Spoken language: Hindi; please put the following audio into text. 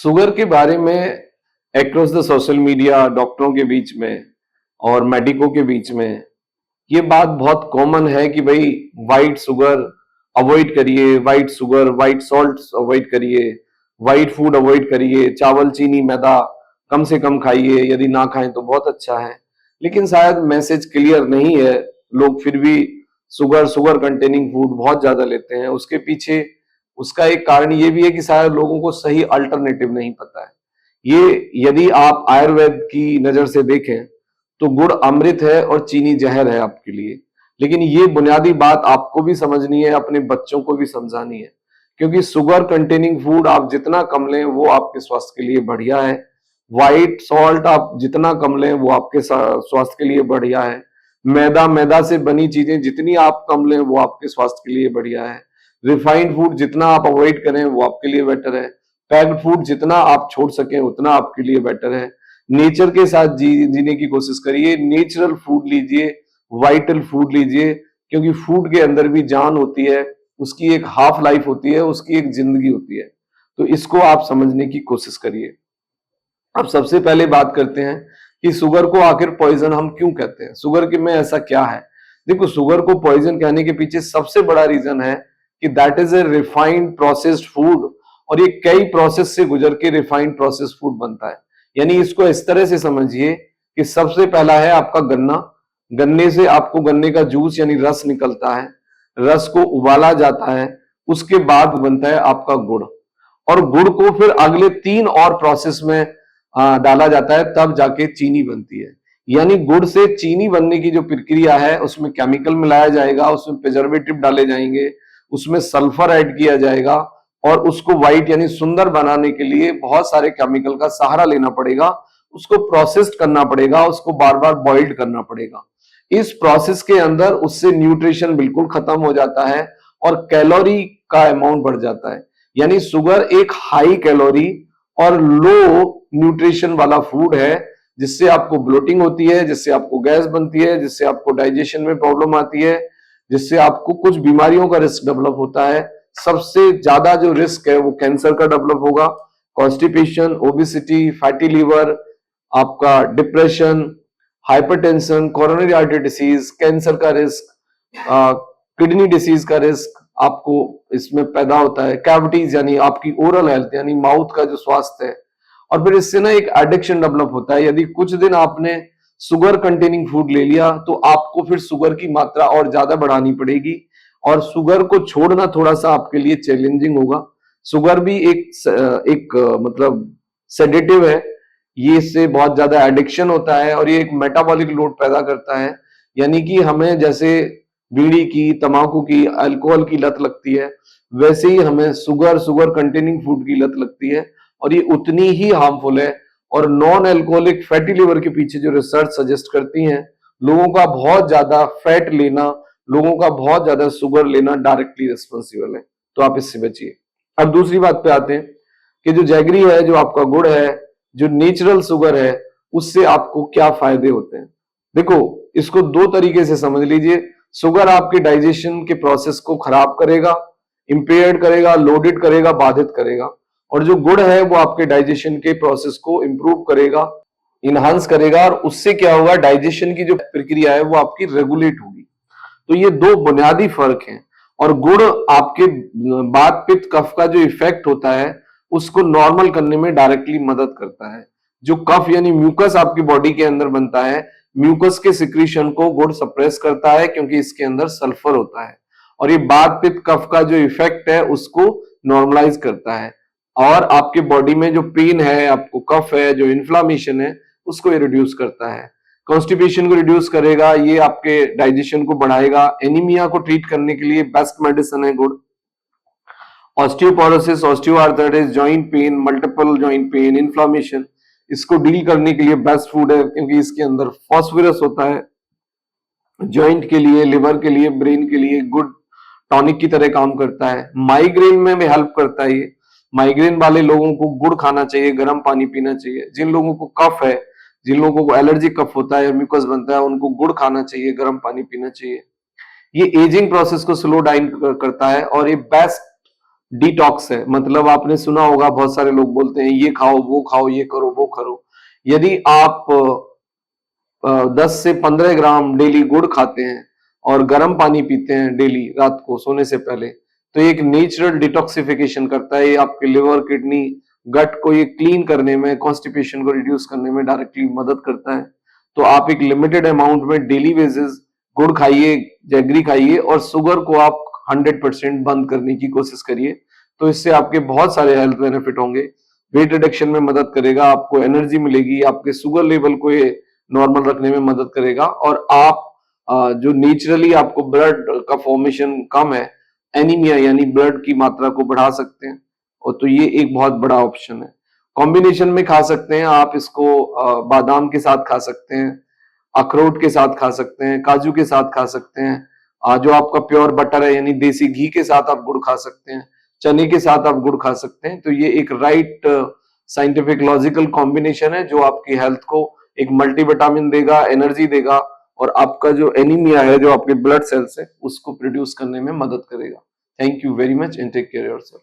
शुगर के बारे में एक्रॉस द सोशल मीडिया डॉक्टरों के बीच में और मेडिको के बीच में ये बात बहुत कॉमन है कि भाई वाइट शुगर अवॉइड करिए, white sugar, white salt avoid करिए, वाइट फूड अवॉइड करिए, चावल, चीनी, मैदा कम से कम खाइए, यदि ना खाएं तो बहुत अच्छा है। लेकिन शायद मैसेज क्लियर नहीं है, लोग फिर भी शुगर शुगर कंटेनिंग फूड बहुत ज्यादा लेते हैं। उसके पीछे उसका एक कारण ये भी है कि शायद लोगों को सही अल्टरनेटिव नहीं पता है। ये यदि आप आयुर्वेद की नजर से देखें तो गुड़ अमृत है और चीनी जहर है आपके लिए। लेकिन ये बुनियादी बात आपको भी समझनी है, अपने बच्चों को भी समझानी है, क्योंकि शुगर कंटेनिंग फूड आप जितना कम लें वो आपके स्वास्थ्य के लिए बढ़िया है। व्हाइट सॉल्ट आप जितना कम लें वो आपके स्वास्थ्य के लिए बढ़िया है। मैदा मैदा से बनी चीजें जितनी आप कम लें वो आपके स्वास्थ्य के लिए बढ़िया है। रिफाइंड फूड जितना आप अवॉइड करें वो आपके लिए बेटर है। पैक्ड फूड जितना आप छोड़ सकें उतना आपके लिए बेटर है। नेचर के साथ जीने की कोशिश करिए, नेचुरल फूड लीजिए, वाइटल फूड लीजिए, क्योंकि फूड के अंदर भी जान होती है, उसकी एक हाफ लाइफ होती है, उसकी एक जिंदगी होती है। तो इसको आप समझने की कोशिश करिए। अब सबसे पहले बात करते हैं कि शुगर को आखिर पॉइजन हम क्यों कहते हैं, शुगर के में ऐसा क्या है। देखो, शुगर को पॉइजन कहने के पीछे सबसे बड़ा रीजन है कि that is a refined processed food, और ये कई प्रोसेस से गुजर के रिफाइंड प्रोसेस्ड फूड बनता है। यानी इसको इस तरह से समझिए कि सबसे पहला है आपका गन्ना। गन्ने से आपको गन्ने का जूस यानी रस निकलता है, रस को उबाला जाता है, उसके बाद बनता है आपका गुड़, और गुड़ को फिर अगले 3 और प्रोसेस में डाला जाता है, तब जाके चीनी बनती है। यानी गुड़ से चीनी बनने की जो प्रक्रिया है उसमें केमिकल मिलाया जाएगा, उसमें प्रिजर्वेटिव डाले जाएंगे, उसमें सल्फर ऐड किया जाएगा, और उसको व्हाइट यानी सुंदर बनाने के लिए बहुत सारे केमिकल का सहारा लेना पड़ेगा, उसको प्रोसेस्ड करना पड़ेगा, उसको बार बार बॉइल्ड करना पड़ेगा। इस प्रोसेस के अंदर उससे न्यूट्रिशन बिल्कुल खत्म हो जाता है और कैलोरी का अमाउंट बढ़ जाता है। यानी शुगर एक हाई कैलोरी और लो न्यूट्रिशन वाला फूड है, जिससे आपको ब्लोटिंग होती है, जिससे आपको गैस बनती है, जिससे आपको डाइजेशन में प्रॉब्लम आती है, जिससे आपको कुछ बीमारियों का रिस्क डेवलप होता है। सबसे ज्यादा जो रिस्क है वो कैंसर का डेवलप होगा, कॉन्स्टिपेशन, ओबेसिटी, फैटी लीवर, आपका depression, hypertension, coronary artery disease, cancer का रिस्क, किडनी डिसीज का रिस्क आपको इसमें पैदा होता है। कैविटीज यानी आपकी ओरल हेल्थ यानी माउथ का जो स्वास्थ्य है, और फिर इससे ना एक एडिक्शन डेवलप होता है। यदि कुछ दिन आपने शुगर कंटेनिंग फूड ले लिया तो आपको फिर शुगर की मात्रा और ज्यादा बढ़ानी पड़ेगी, और शुगर को छोड़ना थोड़ा सा आपके लिए चैलेंजिंग होगा। शुगर भी एक मतलब सेडेटिव है, ये इससे बहुत ज्यादा एडिक्शन होता है, और ये एक मेटाबॉलिक लोड पैदा करता है। यानी कि हमें जैसे बीड़ी की, तंबाकू की, अल्कोहल की लत लगती है, वैसे ही हमें शुगर शुगर कंटेनिंग फूड की लत लगती है, और ये उतनी ही हार्मफुल है। और नॉन अल्कोहलिक फैटी लिवर के पीछे जो रिसर्च सजेस्ट करती हैं, लोगों का बहुत ज्यादा फैट लेना, लोगों का बहुत ज्यादा शुगर लेना डायरेक्टली रिस्पॉन्सिबल है। तो आप इससे बचिए। अब दूसरी बात पे आते हैं कि जो जैगरी है, जो आपका गुड़ है, जो नेचुरल शुगर है, उससे आपको क्या फायदे होते हैं। देखो, इसको 2 तरीके से समझ लीजिए। शुगर आपके डाइजेशन के प्रोसेस को खराब करेगा, इंपेयर्ड करेगा, लोडेड करेगा, बाधित करेगा। और जो गुड़ है वो आपके डाइजेशन के प्रोसेस को इंप्रूव करेगा, इनहांस करेगा, और उससे क्या होगा, डाइजेशन की जो प्रक्रिया है वो आपकी रेगुलेट होगी। तो ये 2 बुनियादी फर्क हैं। और गुड़ आपके वात पित्त कफ का जो इफेक्ट होता है उसको नॉर्मल करने में डायरेक्टली मदद करता है। जो कफ यानी म्यूकस आपकी बॉडी के अंदर बनता है, म्यूकस के सिक्रीशन को गुड़ सप्रेस करता है, क्योंकि इसके अंदर सल्फर होता है, और ये वात पित्त कफ का जो इफेक्ट है उसको नॉर्मलाइज करता है, और आपके बॉडी में जो पेन है, आपको कफ है, जो इन्फ्लामेशन है, उसको ये रिड्यूस करता है। कॉन्स्टिपेशन को रिड्यूस करेगा, ये आपके डाइजेशन को बढ़ाएगा। एनीमिया को ट्रीट करने के लिए बेस्ट मेडिसिन है गुड़। Osteoporosis, osteoarthritis, joint pain, multiple joint pain, inflammation, इसको डील करने के लिए बेस्ट फूड है, क्योंकि इसके अंदर फास्फोरस होता है। जॉइंट के लिए, लिवर के लिए, ब्रेन के लिए गुड टॉनिक की तरह काम करता है। माइग्रेन में भी हेल्प करता है ये। माइग्रेन वाले लोगों को गुड़ खाना चाहिए, गर्म पानी पीना चाहिए। जिन लोगों को कफ है, जिन लोगों को एलर्जी कफ होता है, म्यूकस बनता है, उनको गुड़ खाना चाहिए, गर्म पानी पीना चाहिए। ये एजिंग प्रोसेस को स्लो डाउन करता है, और ये बेस्ट डिटॉक्स है। मतलब आपने सुना होगा, बहुत सारे लोग बोलते हैं ये खाओ, ये करो, वो करो। यदि आप 10 से 15 ग्राम डेली गुड़ खाते हैं और गर्म पानी पीते हैं डेली रात को सोने से पहले, तो एक नेचुरल डिटॉक्सिफिकेशन करता है। ये आपके लिवर, किडनी, गट को ये क्लीन करने में, कॉन्स्टिपेशन को रिड्यूस करने में डायरेक्टली मदद करता है। तो आप एक लिमिटेड अमाउंट में डेली बेसिस गुड़ खाइए, जैगरी खाइए, और शुगर को आप 100% बंद करने की कोशिश करिए। तो इससे आपके बहुत सारे हेल्थ बेनिफिट होंगे। वेट रिडक्शन में मदद करेगा, आपको एनर्जी मिलेगी, आपके शुगर लेवल को ये नॉर्मल रखने में मदद करेगा, और आप जो नेचुरली आपको ब्लड का फॉर्मेशन कम है, एनीमिया यानी ब्लड की मात्रा को बढ़ा सकते हैं। और तो ये एक बहुत बड़ा ऑप्शन है। कॉम्बिनेशन में खा सकते हैं आप इसको, बादाम के साथ खा सकते हैं, अखरोट के साथ खा सकते हैं, काजू के साथ खा सकते हैं, जो आपका प्योर बटर है यानी देसी घी के साथ आप गुड़ खा सकते हैं, चने के साथ आप गुड़ खा सकते हैं। तो ये एक राइट साइंटिफिक लॉजिकल कॉम्बिनेशन है जो आपकी हेल्थ को एक मल्टीविटामिन देगा, एनर्जी देगा, और आपका जो एनीमिया है, जो आपके ब्लड सेल्स है, उसको प्रोड्यूस करने में मदद करेगा। Thank you very much and take care yourself.